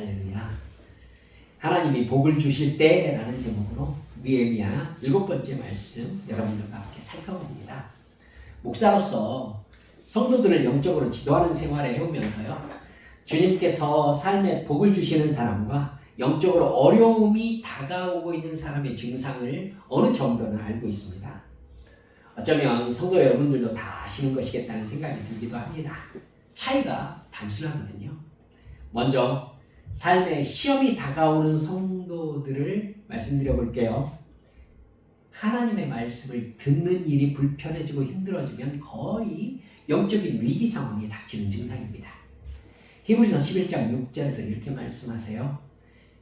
할렐루야. 하나님이 복을 주실 때라는 제목으로 느헤미야 7번째 말씀 여러분들과 함께 살펴봅니다. 목사로서 성도들을 영적으로 지도하는 생활을 해오면서요, 주님께서 삶에 복을 주시는 사람과 영적으로 어려움이 다가오고 있는 사람의 증상을 어느 정도는 알고 있습니다. 어쩌면 성도 여러분들도 다 아시는 것이겠다는 생각이 들기도 합니다. 차이가 단순하거든요. 먼저 삶에 시험이 다가오는 성도들을 말씀드려 볼게요. 하나님의 말씀을 듣는 일이 불편해지고 힘들어지면 거의 영적인 위기 상황이 닥치는 증상입니다. 히브리서 11장 6절에서 이렇게 말씀하세요.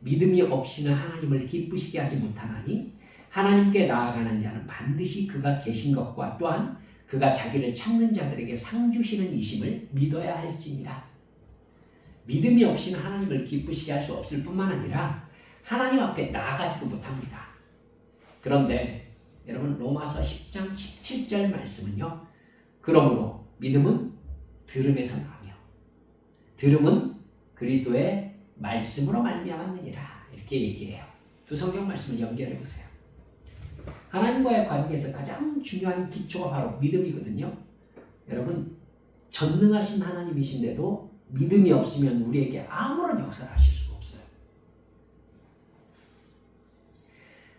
믿음이 없이는 하나님을 기쁘시게 하지 못하나니 하나님께 나아가는 자는 반드시 그가 계신 것과 또한 그가 자기를 찾는 자들에게 상 주시는 이심을 믿어야 할지니라. 믿음이 없이는 하나님을 기쁘시게 할 수 없을 뿐만 아니라 하나님 앞에 나아가지도 못합니다. 그런데 여러분, 로마서 10장 17절 말씀은요, 그러므로 믿음은 들음에서 나며 들음은 그리스도의 말씀으로 말미암았느니라, 이렇게 얘기해요. 두 성경 말씀을 연결해 보세요. 하나님과의 관계에서 가장 중요한 기초가 바로 믿음이거든요. 여러분, 전능하신 하나님이신데도 믿음이 없으면 우리에게 아무런 역사를 하실 수가 없어요.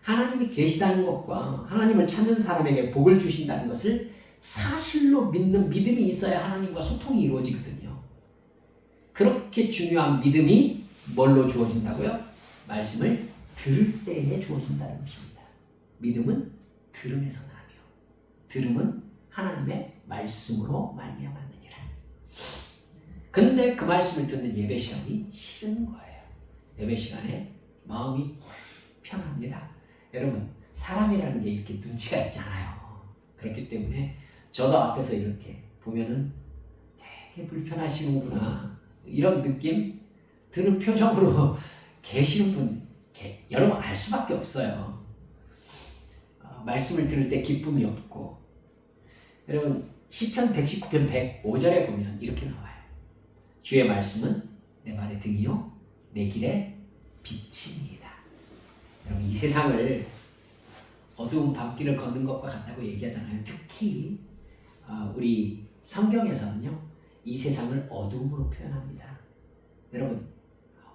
하나님이 계시다는 것과 하나님을 찾는 사람에게 복을 주신다는 것을 사실로 믿는 믿음이 있어야 하나님과 소통이 이루어지거든요. 그렇게 중요한 믿음이 뭘로 주어진다고요? 말씀을 들을 때에 주어진다는 것입니다. 믿음은 들음에서 나며 들음은 하나님의 말씀으로 말미암았느니라. 근데 그 말씀을 듣는 예배 시간이 싫은 거예요. 예배 시간에 마음이 편합니다. 여러분, 사람이라는 게 이렇게 눈치가 있잖아요. 그렇기 때문에 저도 앞에서 이렇게 보면은 되게 불편하시는구나, 이런 느낌 드는 표정으로 계시는 분 여러분 알 수밖에 없어요. 말씀을 들을 때 기쁨이 없고. 여러분, 시편 119편 105절에 보면 이렇게 나와요. 주의 말씀은 내 발의 등이요 내 길의 빛입니다. 여러분, 이 세상을 어두운 밤길을 걷는 것과 같다고 얘기하잖아요. 특히 우리 성경에서는요, 이 세상을 어두움으로 표현합니다. 여러분,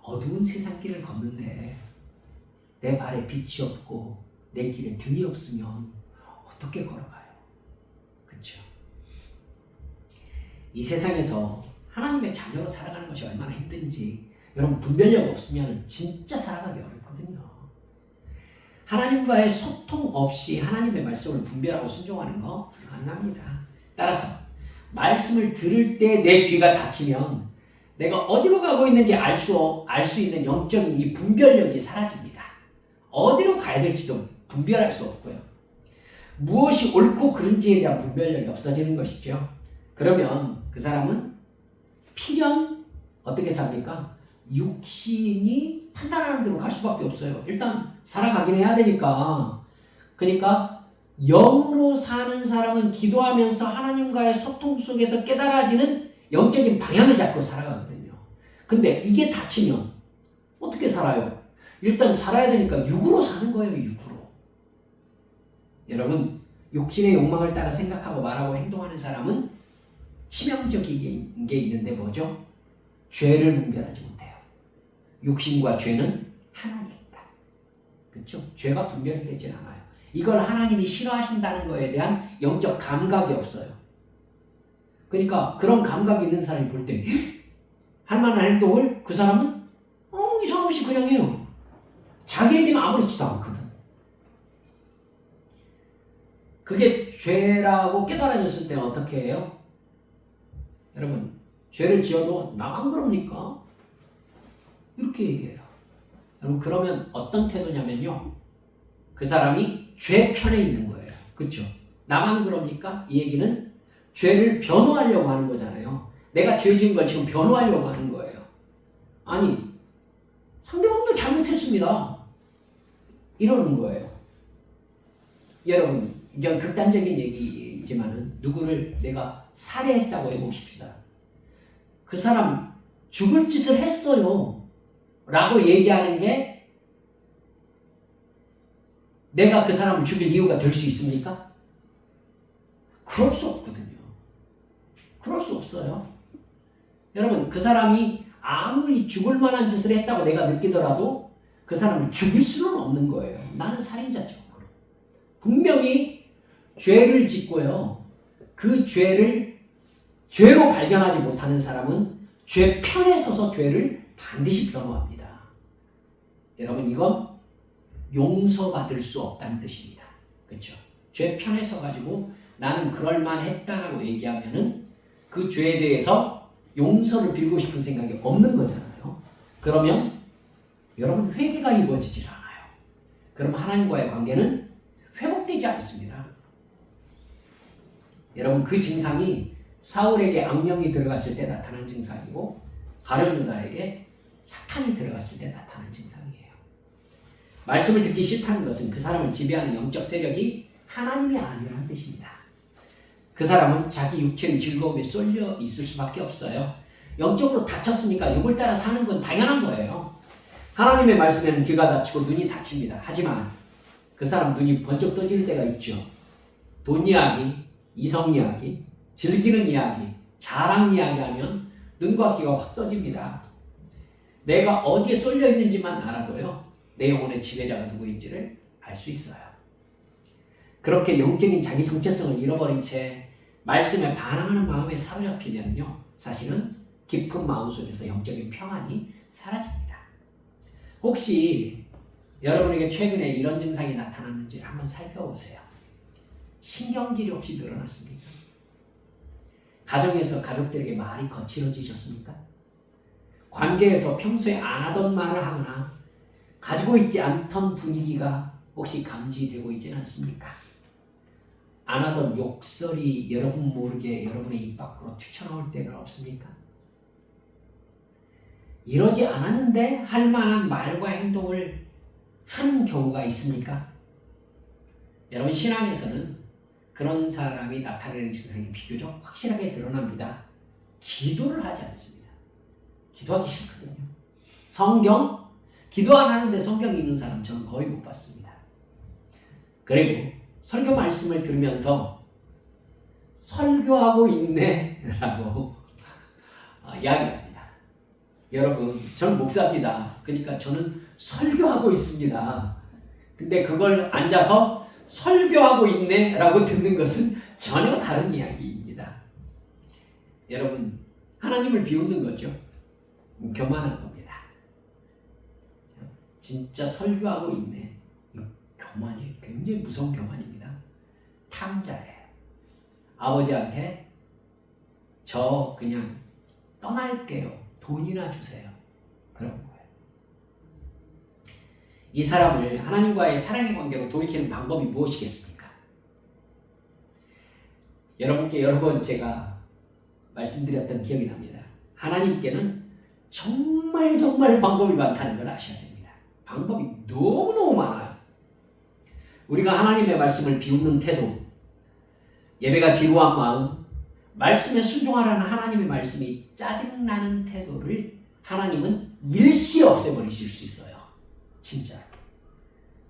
어두운 세상 길을 걷는데 내 발에 빛이 없고 내 길에 등이 없으면 어떻게 걸어가요? 그렇죠? 이 세상에서 하나님의 자녀로 살아가는 것이 얼마나 힘든지 여러분, 분별력 없으면 진짜 살아가기 어렵거든요. 하나님과의 소통 없이 하나님의 말씀을 분별하고 순종하는 거 불가능합니다. 따라서 말씀을 들을 때 내 귀가 닫히면 내가 어디로 가고 있는지 알 수 있는 영적인 이 분별력이 사라집니다. 어디로 가야 될지도 분별할 수 없고요. 무엇이 옳고 그른지에 대한 분별력이 없어지는 것이죠. 그러면 그 사람은 필연 어떻게 삽니까? 육신이 판단하는 대로 갈 수밖에 없어요. 일단 살아가긴 해야 되니까. 그러니까 영으로 사는 사람은 기도하면서 하나님과의 소통 속에서 깨달아지는 영적인 방향을 잡고 살아가거든요. 근데 이게 닫히면 어떻게 살아요? 일단 살아야 되니까 육으로 사는 거예요. 육으로. 여러분, 육신의 욕망을 따라 생각하고 말하고 행동하는 사람은 치명적인 게 있는데 뭐죠? 죄를 분별하지 못해요. 육신과 죄는 하나니까. 그렇죠? 죄가 분별이 되질 않아요. 이걸 하나님이 싫어하신다는 것에 대한 영적 감각이 없어요. 그러니까 그런 감각이 있는 사람이 볼 때 할 만한 행동을 그 사람은 이상한 없이 그냥 해요. 자기에게는 아무렇지도 않거든. 그게 죄라고 깨달아졌을 때는 어떻게 해요? 여러분, 죄를 지어도 나만 그럽니까? 이렇게 얘기해요. 여러분, 그러면 어떤 태도냐면요, 그 사람이 죄 편에 있는 거예요. 그렇죠? 나만 그럽니까? 이 얘기는 죄를 변호하려고 하는 거잖아요. 내가 죄 지은 걸 지금 변호하려고 하는 거예요. 아니, 상대방도 잘못했습니다, 이러는 거예요. 여러분, 이건 극단적인 얘기지만은 누구를 내가 살해했다고 해봅시다. 그 사람 죽을 짓을 했어요. 라고 얘기하는 게 내가 그 사람을 죽일 이유가 될 수 있습니까? 그럴 수 없거든요. 그럴 수 없어요. 여러분, 그 사람이 아무리 죽을 만한 짓을 했다고 내가 느끼더라도 그 사람을 죽일 수는 없는 거예요. 나는 살인자죠. 분명히 죄를 짓고요. 그 죄로 발견하지 못하는 사람은 죄 편에 서서 죄를 반드시 변호합니다. 여러분, 이건 용서받을 수 없다는 뜻입니다. 그렇죠? 죄 편에 서가지고 나는 그럴만했다라고 얘기하면은 그 죄에 대해서 용서를 빌고 싶은 생각이 없는 거잖아요. 그러면 여러분 회개가 이루어지질 않아요. 그럼 하나님과의 관계는 회복되지 않습니다. 여러분 그 증상이 사울에게 악령이 들어갔을 때 나타난 증상이고 가룟 유다에게 사탄이 들어갔을 때 나타난 증상이에요. 말씀을 듣기 싫다는 것은 그 사람을 지배하는 영적 세력이 하나님이 아니라는 뜻입니다. 그 사람은 자기 육체의 즐거움에 쏠려 있을 수밖에 없어요. 영적으로 다쳤으니까 육을 따라 사는 건 당연한 거예요. 하나님의 말씀에는 귀가 닫히고 눈이 닫힙니다. 하지만 그 사람 눈이 번쩍 떠질 때가 있죠. 돈 이야기, 이성 이야기, 즐기는 이야기, 자랑 이야기 하면 눈과 귀가 확 떠집니다. 내가 어디에 쏠려 있는지만 알아도요. 내 영혼의 지배자가 누구인지를 알 수 있어요. 그렇게 영적인 자기 정체성을 잃어버린 채 말씀에 반항하는 마음에 사로잡히면요. 사실은 깊은 마음속에서 영적인 평안이 사라집니다. 혹시 여러분에게 최근에 이런 증상이 나타났는지 한번 살펴보세요. 신경질이 혹시 늘어났습니까? 가정에서 가족들에게 말이 거칠어지셨습니까? 관계에서 평소에 안 하던 말을 하거나 가지고 있지 않던 분위기가 혹시 감지되고 있지는 않습니까? 안 하던 욕설이 여러분 모르게 여러분의 입 밖으로 튀쳐나올 때는 없습니까? 이러지 않았는데 할 만한 말과 행동을 하는 경우가 있습니까? 여러분 신앙에서는 그런 사람이 나타내는 증상이 비교적 확실하게 드러납니다. 기도를 하지 않습니다. 기도하기 싫거든요. 성경, 기도 안 하는데 성경 읽는 사람 저는 거의 못 봤습니다. 그리고 설교 말씀을 들으면서 설교하고 있네 라고 이야기합니다. 여러분 저는 목사입니다. 그러니까 저는 설교하고 있습니다. 근데 그걸 앉아서 설교하고 있네 라고 듣는 것은 전혀 다른 이야기입니다. 여러분 하나님을 비웃는 거죠. 교만한 겁니다. 진짜 설교하고 있네. 교만이 굉장히 무서운 교만입니다. 탕자예요. 아버지한테 저 그냥 떠날게요. 돈이나 주세요. 그런 거예요. 이 사람을 하나님과의 사랑의 관계로 돌이키는 방법이 무엇이겠습니까? 여러분께 여러 번 제가 말씀드렸던 기억이 납니다. 하나님께는 정말 방법이 많다는 걸 아셔야 됩니다. 방법이 너무너무 많아요. 우리가 하나님의 말씀을 비웃는 태도, 예배가 지루한 마음, 말씀에 순종하라는 하나님의 말씀이 짜증나는 태도를 하나님은 일시에 없애버리실 수 있어요. 진짜.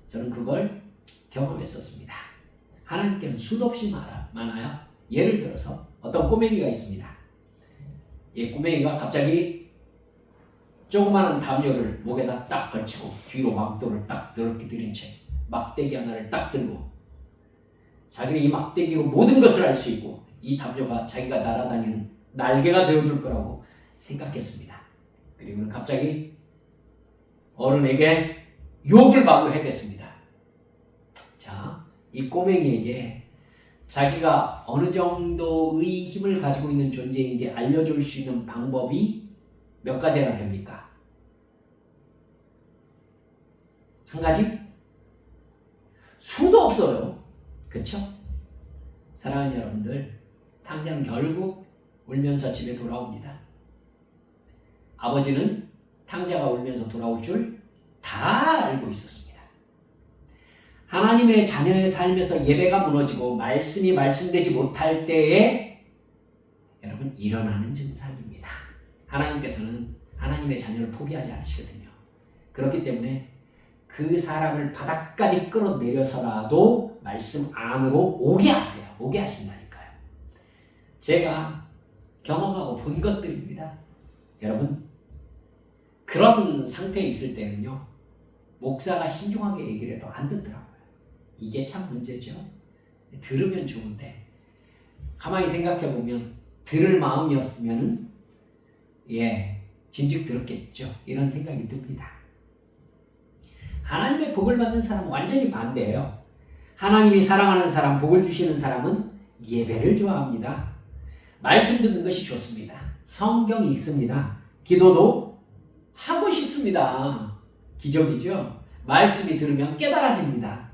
저는 그걸 경험했었습니다. 하나님께는 수도 없이 많아요. 예를 들어서 어떤 꼬맹이가 있습니다. 이 꼬맹이가 갑자기 조그마한 담요를 목에다 딱 걸치고 뒤로 망토를 딱 더럽게 들인 채 막대기 하나를 딱 들고 자기는 이 막대기로 모든 것을 알 수 있고 이 담요가 자기가 날아다니는 날개가 되어줄 거라고 생각했습니다. 그리고는 갑자기 어른에게 욕을 마구해댔습니다. 자, 이 꼬맹이에게 자기가 어느 정도의 힘을 가지고 있는 존재인지 알려줄 수 있는 방법이 몇 가지나 됩니까? 한 가지? 수도 없어요. 그렇죠? 사랑하는 여러분들, 탕자는 결국 울면서 집에 돌아옵니다. 아버지는 탕자가 울면서 돌아올 줄 다 알고 있었습니다. 하나님의 자녀의 삶에서 예배가 무너지고 말씀이 말씀되지 못할 때에 여러분 일어나는 증상입니다. 하나님께서는 하나님의 자녀를 포기하지 않으시거든요. 그렇기 때문에 그 사람을 바닥까지 끌어내려서라도 말씀 안으로 오게 하세요. 오게 하신다니까요. 제가 경험하고 본 것들입니다. 여러분, 그런 상태에 있을 때는요, 목사가 신중하게 얘기를 해도 안 듣더라고요. 이게 참 문제죠. 들으면 좋은데 가만히 생각해 보면 들을 마음이었으면은 진즉 들었겠죠. 이런 생각이 듭니다. 하나님의 복을 받는 사람은 완전히 반대예요. 하나님이 사랑하는 사람, 복을 주시는 사람은 예배를 좋아합니다. 말씀 듣는 것이 좋습니다. 성경이 있습니다. 기도도 하고 싶습니다. 기적이죠. 말씀이 들으면 깨달아집니다.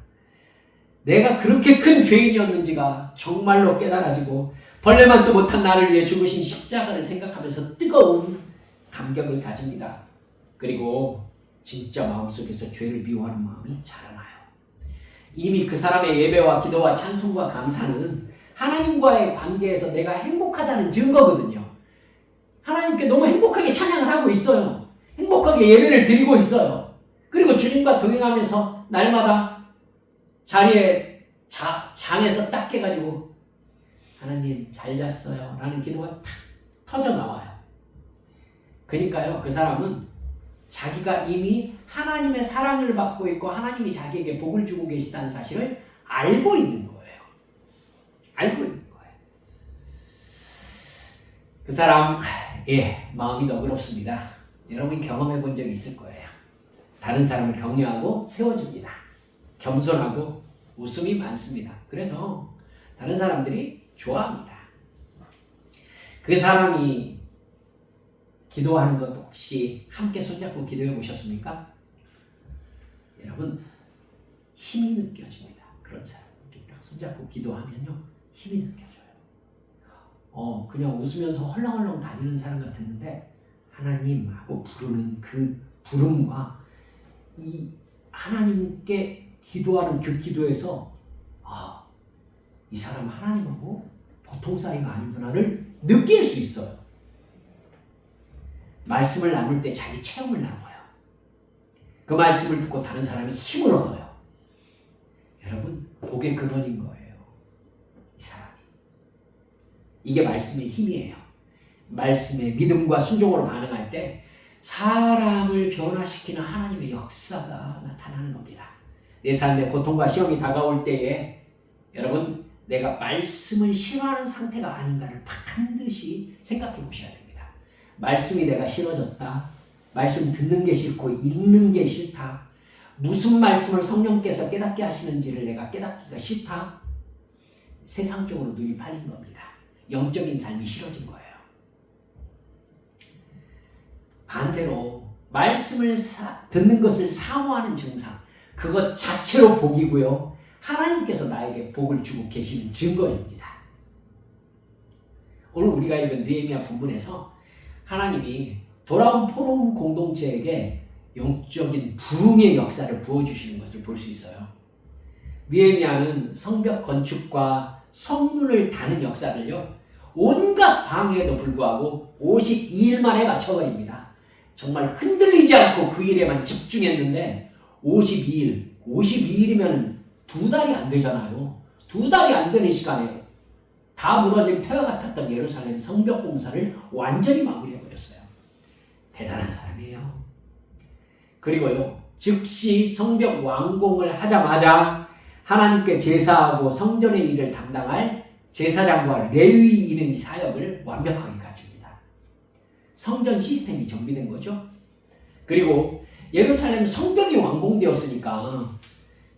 내가 그렇게 큰 죄인이었는지가 정말로 깨달아지고 벌레만도 못한 나를 위해 죽으신 십자가를 생각하면서 뜨거운 감격을 가집니다. 그리고 진짜 마음속에서 죄를 미워하는 마음이 자라나요. 이미 그 사람의 예배와 기도와 찬송과 감사는 하나님과의 관계에서 내가 행복하다는 증거거든요. 하나님께 너무 행복하게 찬양을 하고 있어요. 행복하게 예배를 드리고 있어요. 그리고 주님과 동행하면서 날마다 자리에 잠에서 딱 깨가지고 하나님 잘 잤어요 라는 기도가 탁 터져 나와요. 그러니까요, 그 사람은 자기가 이미 하나님의 사랑을 받고 있고 하나님이 자기에게 복을 주고 계시다는 사실을 알고 있는 거예요. 알고 있는 거예요. 그 사람 마음이 너그럽습니다. 여러분 경험해 본 적이 있을 거예요. 다른 사람을 격려하고 세워줍니다. 겸손하고 웃음이 많습니다. 그래서 다른 사람들이 좋아합니다. 그 사람이 기도하는 것 혹시 함께 손잡고 기도해 보셨습니까? 여러분 힘이 느껴집니다. 그런 사람 이렇게 딱 손잡고 기도하면요 힘이 느껴져요. 그냥 웃으면서 헐렁헐렁 다니는 사람 같았는데 하나님 하고 부르는 그 부름과 이 하나님께 기도하는 그 기도에서 이 사람 하나님하고 보통 사이가 아니구나를 느낄 수 있어요. 말씀을 나눌 때 자기 체험을 나눠요. 그 말씀을 듣고 다른 사람이 힘을 얻어요. 여러분 복의 근원인 거예요. 이 사람이. 이게 말씀의 힘이에요. 말씀의 믿음과 순종으로 반응할 때 사람을 변화시키는 하나님의 역사가 나타나는 겁니다. 내 삶에 고통과 시험이 다가올 때에 여러분 내가 말씀을 싫어하는 상태가 아닌가를 반드시 생각해 보셔야 됩니다. 말씀이 내가 싫어졌다. 말씀 듣는 게 싫고 읽는 게 싫다. 무슨 말씀을 성령께서 깨닫게 하시는지를 내가 깨닫기가 싫다. 세상 쪽으로 눈이 팔린 겁니다. 영적인 삶이 싫어진 거예요. 반대로 말씀을 듣는 것을 사모하는 증상, 그것 자체로 복이고요. 하나님께서 나에게 복을 주고 계시는 증거입니다. 오늘 우리가 읽은 느헤미야 본문에서 하나님이 돌아온 포로움 공동체에게 영적인 부흥의 역사를 부어주시는 것을 볼 수 있어요. 느헤미야는 성벽 건축과 성문을 다는 역사를요, 온갖 방해에도 불구하고 52일 만에 마쳐버립니다. 정말 흔들리지 않고 그 일에만 집중했는데 52일이면 2달이 안 되잖아요. 2달이 안 되는 시간에 다 무너진 폐허 같았던 예루살렘 성벽 공사를 완전히 마무리해버렸어요. 대단한 사람이에요. 그리고요, 즉시 성벽 완공을 하자마자 하나님께 제사하고 성전의 일을 담당할 제사장과 레위인의 사역을 완벽하게 갖춥니다. 성전 시스템이 정비된 거죠. 그리고 예루살렘 성벽이 완공되었으니까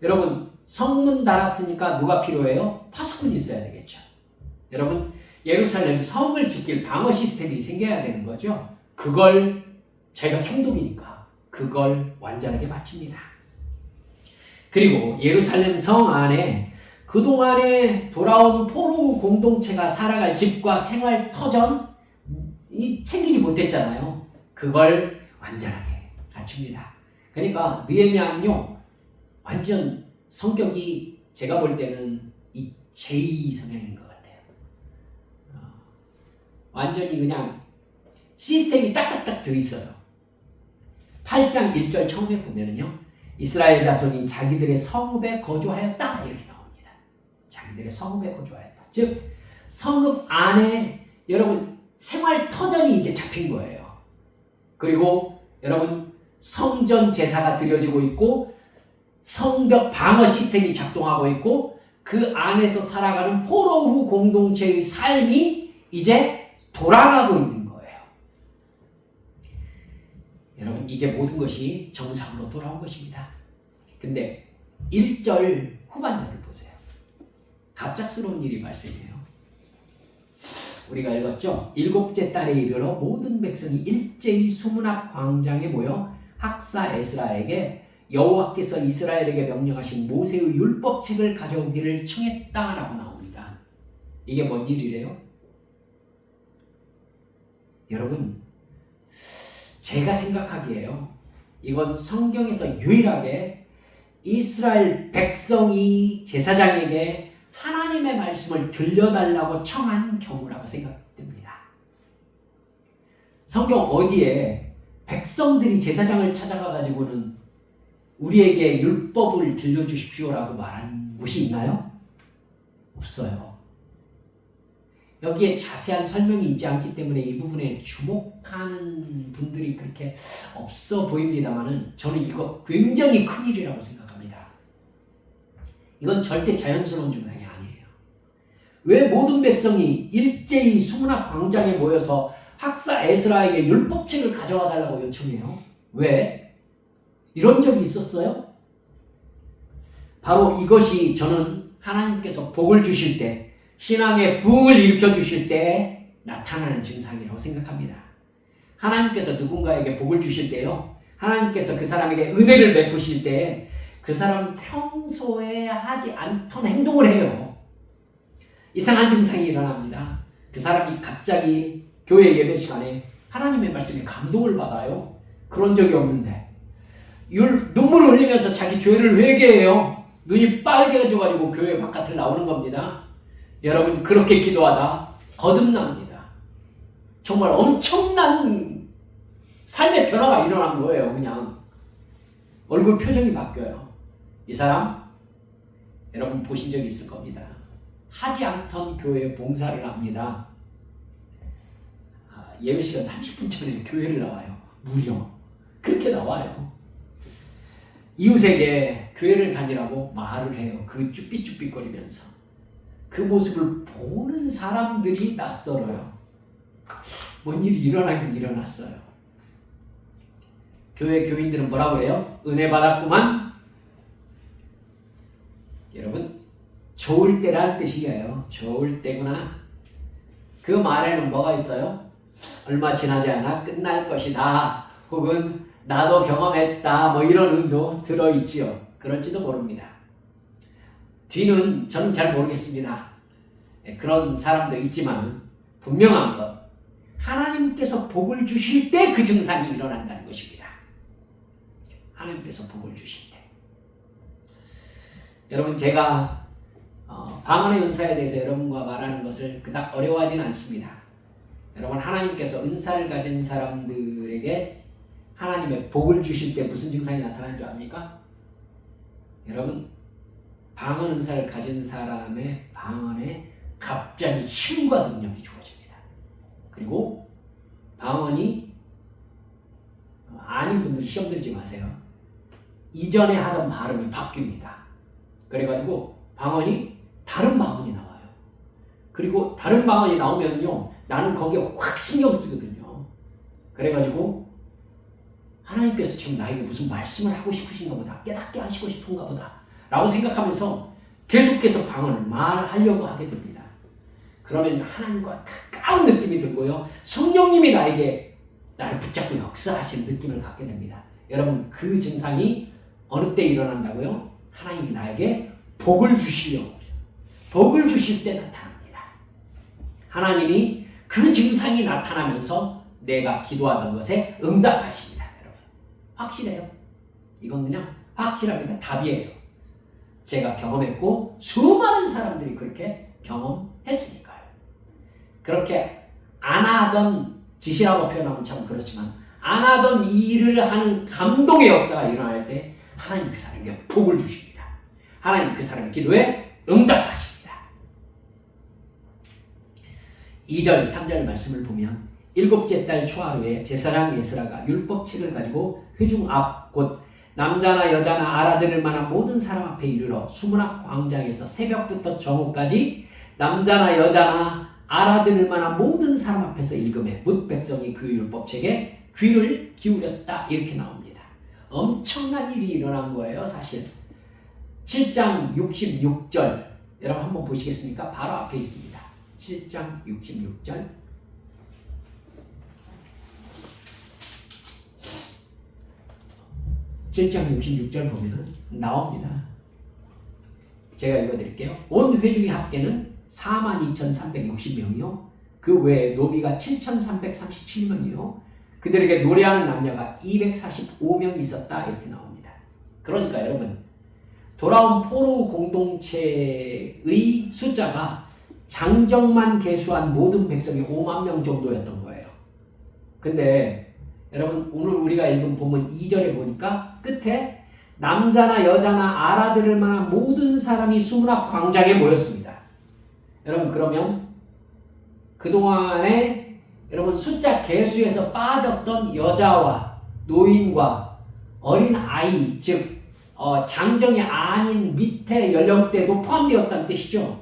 여러분 성문 달았으니까 누가 필요해요? 파수꾼이 있어야 되겠죠. 여러분 예루살렘 성을 지킬 방어 시스템이 생겨야 되는 거죠. 그걸 저희가 총독이니까 그걸 완전하게 마칩니다. 그리고 예루살렘 성 안에 그동안에 돌아온 포로 공동체가 살아갈 집과 생활 터전 챙기지 못했잖아요. 그걸 완전하게 갖춥니다. 그러니까 느헤미야는요 완전 성격이 제가 볼 때는 이 제2 성향인 것 같아요. 완전히 그냥 시스템이 딱딱딱 돼 있어요. 8장 1절 처음에 보면은요. 이스라엘 자손이 자기들의 성읍에 거주하였다 이렇게 나옵니다. 자기들의 성읍에 거주하였다. 즉 성읍 안에 여러분 생활 터전이 이제 잡힌 거예요. 그리고 여러분 성전 제사가 드려지고 있고 성벽 방어 시스템이 작동하고 있고 그 안에서 살아가는 포로 후 공동체의 삶이 이제 돌아가고 있는 거예요. 여러분 이제 모든 것이 정상으로 돌아온 것입니다. 근데 1절 후반절을 보세요. 갑작스러운 일이 발생해요. 우리가 읽었죠? 일곱째 달에 이르러 모든 백성이 일제히 수문 앞 광장에 모여 학사 에스라에게 여호와께서 이스라엘에게 명령하신 모세의 율법책을 가져오기를 청했다라고 나옵니다. 이게 뭔 일이래요? 여러분, 제가 생각하기에요. 이건 성경에서 유일하게 이스라엘 백성이 제사장에게 하나님의 말씀을 들려달라고 청한 경우라고 생각됩니다. 성경 어디에 백성들이 제사장을 찾아가가지고는 우리에게 율법을 들려주십시오라고 말한 곳이 있나요? 없어요. 여기에 자세한 설명이 있지 않기 때문에 이 부분에 주목하는 분들이 그렇게 없어 보입니다만은 저는 이거 굉장히 큰 일이라고 생각합니다. 이건 절대 자연스러운 증상이 아니에요. 왜 모든 백성이 일제히 수문 앞 광장에 모여서 학사 에스라에게 율법책을 가져와 달라고 요청해요? 왜? 이런 적이 있었어요? 바로 이것이 저는 하나님께서 복을 주실 때 신앙의 부흥을 일으켜 주실 때 나타나는 증상이라고 생각합니다. 하나님께서 누군가에게 복을 주실 때요. 하나님께서 그 사람에게 은혜를 베푸실 때 그 사람은 평소에 하지 않던 행동을 해요. 이상한 증상이 일어납니다. 그 사람이 갑자기 교회 예배 시간에 하나님의 말씀에 감동을 받아요. 그런 적이 없는데 눈물을 흘리면서 자기 죄를 회개해요. 눈이 빨개져가지고 교회 바깥을 나오는 겁니다. 여러분 그렇게 기도하다 거듭납니다. 정말 엄청난 삶의 변화가 일어난 거예요. 그냥 얼굴 표정이 바뀌어요. 이 사람 여러분 보신 적이 있을 겁니다. 하지 않던 교회 봉사를 합니다. 예배 시간 30분 전에 교회를 나와요. 무려 그렇게 나와요. 이웃에게 교회를 다니라고 말을 해요. 그 쭈삣쭈삣거리면서. 그 모습을 보는 사람들이 낯설어요. 뭔 일이 일어나긴 일어났어요. 교회 교인들은 뭐라고 그래요? 은혜 받았구만. 여러분 좋을 때란 뜻이에요. 좋을 때구나. 그 말에는 뭐가 있어요? 얼마 지나지 않아 끝날 것이다. 혹은 나도 경험했다. 뭐 이런 의도 들어있지요. 그럴지도 모릅니다. 뒤는 저는 잘 모르겠습니다. 그런 사람도 있지만 분명한 것. 하나님께서 복을 주실 때 그 증상이 일어난다는 것입니다. 하나님께서 복을 주실 때. 여러분 제가 방언의 은사에 대해서 여러분과 말하는 것을 그닥 어려워하지는 않습니다. 여러분 하나님께서 은사를 가진 사람들에게 하나님의 복을 주실 때 무슨 증상이 나타나는 줄 압니까? 여러분 방언 은사를 가진 사람의 방언에 갑자기 힘과 능력이 주어집니다. 그리고 방언이 아닌 분들 시험 들지 마세요. 이전에 하던 발음이 바뀝니다. 그래가지고 방언이 다른 방언이 나와요. 그리고 다른 방언이 나오면요 나는 거기에 확 신경 쓰거든요. 그래가지고 하나님께서 지금 나에게 무슨 말씀을 하고 싶으신가 보다, 깨닫게 하시고 싶은가 보다 라고 생각하면서 계속해서 방언을 말하려고 하게 됩니다. 그러면 하나님과 가까운 느낌이 들고요 성령님이 나를 붙잡고 역사하시는 느낌을 갖게 됩니다. 여러분 그 증상이 어느 때 일어난다고요? 하나님이 나에게 복을 주시려고 복을 주실 때 나타납니다. 하나님이 그 증상이 나타나면서 내가 기도하던 것에 응답하십니다. 여러분 확실해요. 이건 그냥 확실합니다. 답이에요. 제가 경험했고 수많은 사람들이 그렇게 경험했으니까요. 그렇게 안 하던 짓이라고 표현하면 참 그렇지만 안 하던 일을 하는 감동의 역사가 일어날 때 하나님 그 사람에게 복을 주십니다. 하나님 그 사람의 기도에 응답하십니다. 2절, 3절 말씀을 보면 일곱째 달 초하루에 제사장 에스라가 율법책을 가지고 회중 앞 곧 남자나 여자나 알아들을 만한 모든 사람 앞에 이르러 수문 앞 광장에서 새벽부터 정오까지 남자나 여자나 알아들을 만한 모든 사람 앞에서 읽음에 뭇 백성이 그 율법책에 귀를 기울였다 이렇게 나옵니다. 엄청난 일이 일어난 거예요. 사실 7장 66절 여러분 한번 보시겠습니까? 바로 앞에 있습니다. 7장 66절 7장 66절 보면 나옵니다. 제가 읽어드릴게요. 온 회중의 합계는 42,360명이요. 그 외에 노비가 7,337명이요. 그들에게 노래하는 남녀가 245명 있었다 이렇게 나옵니다. 그러니까 여러분 돌아온 포로 공동체의 숫자가 장정만 계수한 모든 백성이 5만 명 정도였던 거예요. 근데 여러분 오늘 우리가 읽은 본문 2절에 보니까 끝에 남자나 여자나 알아들을 만한 모든 사람이 수문 앞 광장에 모였습니다. 여러분 그러면 그동안에 여러분 숫자 계수에서 빠졌던 여자와 노인과 어린 아이 즉 장정이 아닌 밑에 연령대도 포함되었다는 뜻이죠.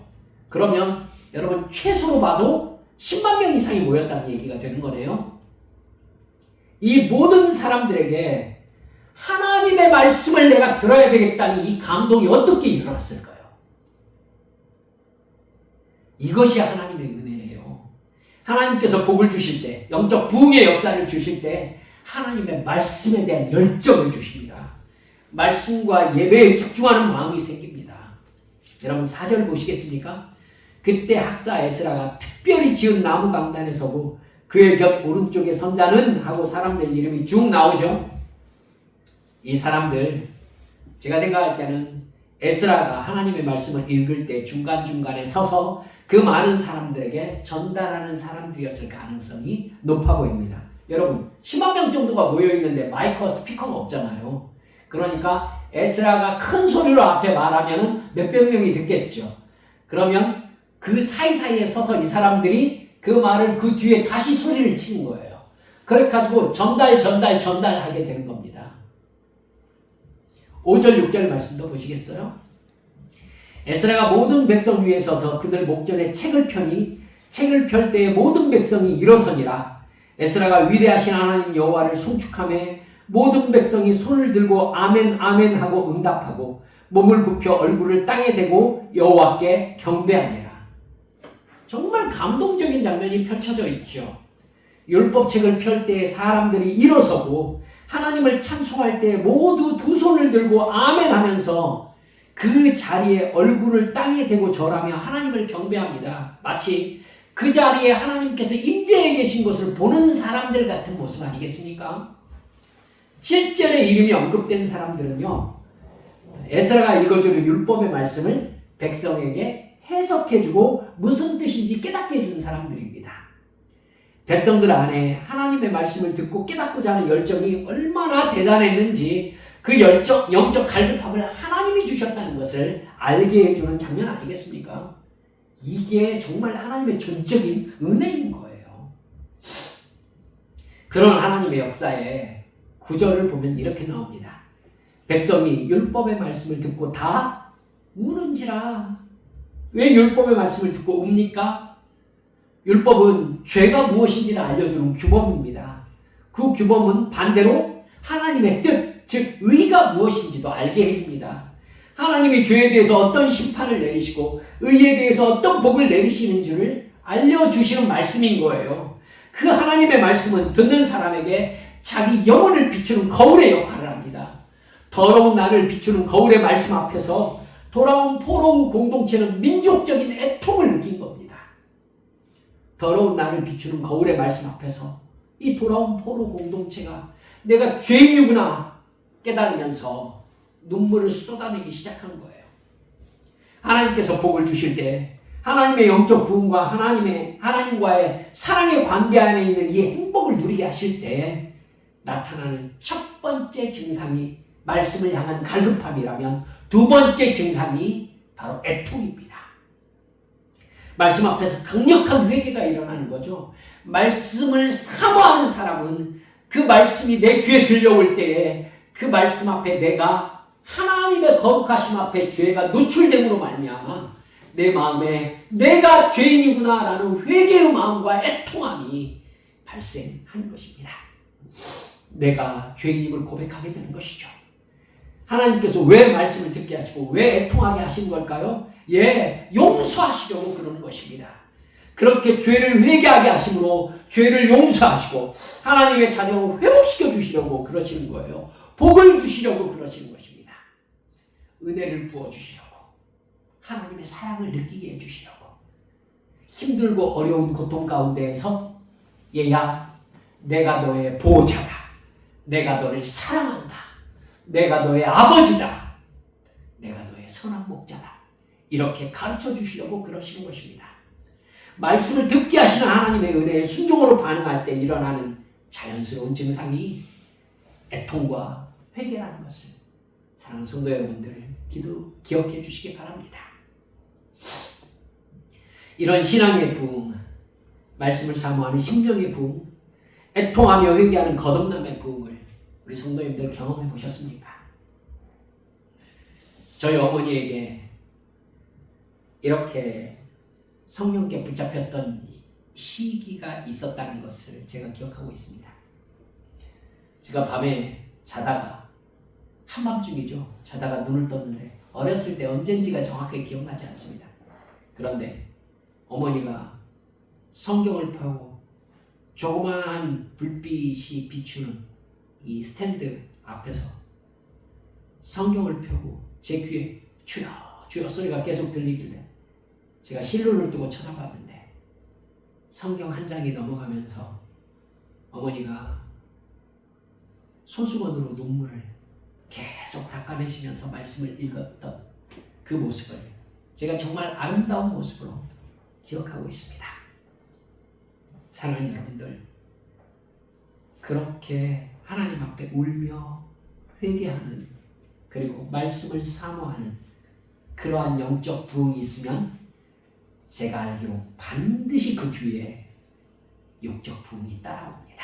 그러면 여러분 최소로 봐도 10만 명 이상이 모였다는 얘기가 되는 거네요. 이 모든 사람들에게 하나님의 말씀을 내가 들어야 되겠다는 이 감동이 어떻게 일어났을까요? 이것이 하나님의 은혜예요. 하나님께서 복을 주실 때, 영적 부흥의 역사를 주실 때 하나님의 말씀에 대한 열정을 주십니다. 말씀과 예배에 집중하는 마음이 생깁니다. 여러분 4절 보시겠습니까? 그때 학사 에스라가 특별히 지은 나무 강단에 서고 그의 곁 오른쪽에 선 자는 하고 사람들 이름이 쭉 나오죠. 이 사람들 제가 생각할 때는 에스라가 하나님의 말씀을 읽을 때 중간중간에 서서 그 많은 사람들에게 전달하는 사람들이었을 가능성이 높아 보입니다. 여러분 10만 명 정도가 모여있는데 마이크와 스피커가 없잖아요. 그러니까 에스라가 큰 소리로 앞에 말하면 몇백 명이 듣겠죠. 그러면 그 사이사이에 서서 이 사람들이 그 말을 그 뒤에 다시 소리를 치는 거예요. 그래가지고 전달하게 되는 겁니다. 5절 6절 말씀도 보시겠어요? 에스라가 모든 백성 위에 서서 그들 목전에 책을 펴니 책을 펼 때에 모든 백성이 일어서니라. 에스라가 위대하신 하나님 여호와를 송축하며 모든 백성이 손을 들고 아멘 아멘 하고 응답하고 몸을 굽혀 얼굴을 땅에 대고 여호와께 경배하니라. 정말 감동적인 장면이 펼쳐져 있죠. 율법책을 펼 때 사람들이 일어서고 하나님을 찬송할 때 모두 두 손을 들고 아멘 하면서 그 자리에 얼굴을 땅에 대고 절하며 하나님을 경배합니다. 마치 그 자리에 하나님께서 임재해 계신 것을 보는 사람들 같은 모습 아니겠습니까? 7절에 이름이 언급된 사람들은요, 에스라가 읽어주는 율법의 말씀을 백성에게 해석해주고 무슨 뜻인지 깨닫게 해준 사람들입니다. 백성들 안에 하나님의 말씀을 듣고 깨닫고자 하는 열정이 얼마나 대단했는지 그 영적 갈급함을 하나님이 주셨다는 것을 알게 해주는 장면 아니겠습니까? 이게 정말 하나님의 전적인 은혜인 거예요. 그런 하나님의 역사에 구절을 보면 이렇게 나옵니다. 백성이 율법의 말씀을 듣고 다 우는지라. 왜 율법의 말씀을 듣고 웁니까? 율법은 죄가 무엇인지를 알려주는 규범입니다. 그 규범은 반대로 하나님의 뜻, 즉 의가 무엇인지도 알게 해줍니다. 하나님이 죄에 대해서 어떤 심판을 내리시고 의에 대해서 어떤 복을 내리시는 줄을 알려주시는 말씀인 거예요. 그 하나님의 말씀은 듣는 사람에게 자기 영혼을 비추는 거울의 역할을 합니다. 더러운 나를 비추는 거울의 말씀 앞에서 돌아온 포로 공동체는 민족적인 애통을 느낀 겁니다. 더러운 나를 비추는 거울의 말씀 앞에서 이 돌아온 포로 공동체가 내가 죄인이구나 깨달으면서 눈물을 쏟아내기 시작한 거예요. 하나님께서 복을 주실 때 하나님의 영적 부흥과 하나님과의 사랑의 관계 안에 있는 이 행복을 누리게 하실 때 나타나는 첫 번째 증상이 말씀을 향한 갈급함이라면 두 번째 증상이 바로 애통입니다. 말씀 앞에서 강력한 회개가 일어나는 거죠. 말씀을 사모하는 사람은 그 말씀이 내 귀에 들려올 때에 그 말씀 앞에 내가 하나님의 거룩하심 앞에 죄가 노출됨으로 말미암아 내 마음에 내가 죄인이구나라는 회개의 마음과 애통함이 발생하는 것입니다. 내가 죄인임을 고백하게 되는 것이죠. 하나님께서 왜 말씀을 듣게 하시고 왜 애통하게 하신 걸까요? 용서하시려고 그러는 것입니다. 그렇게 죄를 회개하게 하심으로 죄를 용서하시고 하나님의 자녀로 회복시켜 주시려고 그러시는 거예요. 복을 주시려고 그러시는 것입니다. 은혜를 부어주시려고, 하나님의 사랑을 느끼게 해주시려고, 힘들고 어려운 고통 가운데에서 얘야, 내가 너의 보호자다. 내가 너를 사랑한다. 내가 너의 아버지다. 내가 너의 선한 목자다. 이렇게 가르쳐 주시려고 그러시는 것입니다. 말씀을 듣게 하시는 하나님의 은혜에 순종으로 반응할 때 일어나는 자연스러운 증상이 애통과 회개라는 것을 사랑하는 성도 여러분들 기억해 주시기 바랍니다. 이런 신앙의 부흥, 말씀을 사모하는 심령의 부흥, 애통하며 회개하는 거듭남의 부흥을 우리 성도님들 경험해 보셨습니까? 저희 어머니에게 이렇게 성령께 붙잡혔던 시기가 있었다는 것을 제가 기억하고 있습니다. 제가 밤에 자다가 한밤중이죠. 자다가 눈을 떴는데 어렸을 때 언젠지가 정확하게 기억나지 않습니다. 그런데 어머니가 성경을 펴고 조그마한 불빛이 비추는 이 스탠드 앞에서 성경을 펴고 제 귀에 주여 주여 소리가 계속 들리길래 제가 실눈을 뜨고 쳐다봤는데 성경 한 장이 넘어가면서 어머니가 손수건으로 눈물을 계속 닦아내시면서 말씀을 읽었던 그 모습을 제가 정말 아름다운 모습으로 기억하고 있습니다. 사랑하는 여러분들, 그렇게 하나님 앞에 울며 회개하는 그리고 말씀을 사모하는 그러한 영적 부흥이 있으면 제가 알기로 반드시 그 뒤에 육적 부흥이 따라옵니다.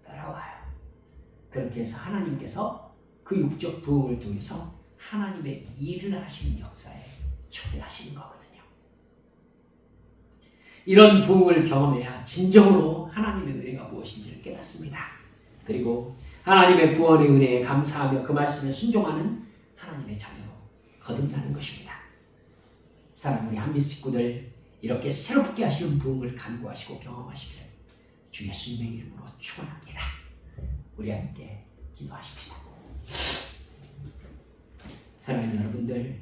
따라와요. 그렇게 해서 하나님께서 그 육적 부흥을 통해서 하나님의 일을 하시는 역사에 초대하시는 거거든요. 이런 부흥을 경험해야 진정으로 하나님의 은혜가 무엇인지를 깨닫습니다. 그리고 하나님의 구원의 은혜에 감사하며 그 말씀에 순종하는 하나님의 자녀로 거듭나는 것입니다. 사랑하는 우리 한빛 식구들, 이렇게 새롭게 하시는 부흥을 간구하시고 경험하시기를 주 예수님의 이름으로 축원합니다. 우리 함께 기도하십시다. 사랑하는 여러분들,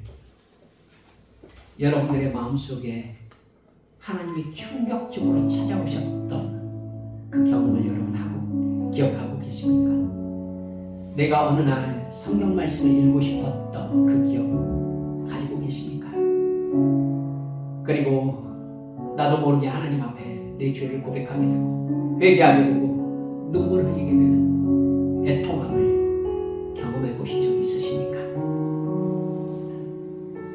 여러분들의 마음속에 하나님이 충격적으로 찾아오셨던 그 경험을 여러분 하고 기억하고 계십니까? 내가 어느 날 성경 말씀을 읽고 싶었던 그 기억 가지고 계십니까? 그리고 나도 모르게 하나님 앞에 내 죄를 고백하게 되고 회개하게 되고 눈물을 흘리게 되는 애통함을 경험해 보신 적 있으십니까?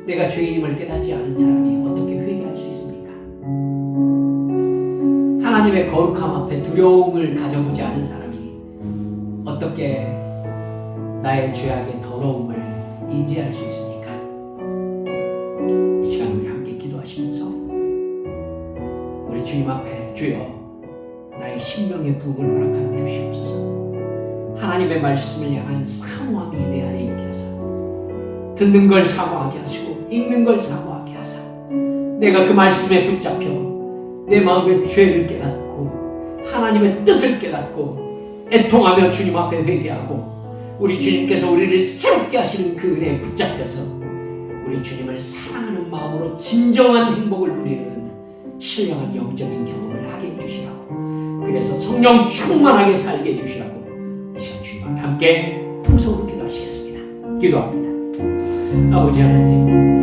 내가 죄인임을 깨닫지 않은 사람이 어떻게 회개할 수 있습니까? 하나님의 거룩함 앞에 두려움을 가져보지 않은 사람이 어떻게 나의 죄악의 더러움을 인지할 수 있습니까? 이 시간 우리 함께 기도하시면서 우리 주님 앞에 주여 나의 심령의 부흥을 허락하여 주시옵소서. 하나님의 말씀을 향한 사모함이 내 안에 있게 하사 듣는 걸 사모하게 하시고 읽는 걸 사모하게 하사 내가 그 말씀에 붙잡혀 내 마음의 죄를 깨닫고 하나님의 뜻을 깨닫고 애통하며 주님 앞에 회개하고 우리 주님께서 우리를 새롭게 하시는 그 은혜에 붙잡혀서 우리 주님을 사랑하는 마음으로 진정한 행복을 누리는 신령한 영적인 경험을 하게 해주시라고, 그래서 성령 충만하게 살게 해주시라고 이 시간 주님 앞에 함께 통성으로 기도하시겠습니다. 기도합니다. 아버지 하나님,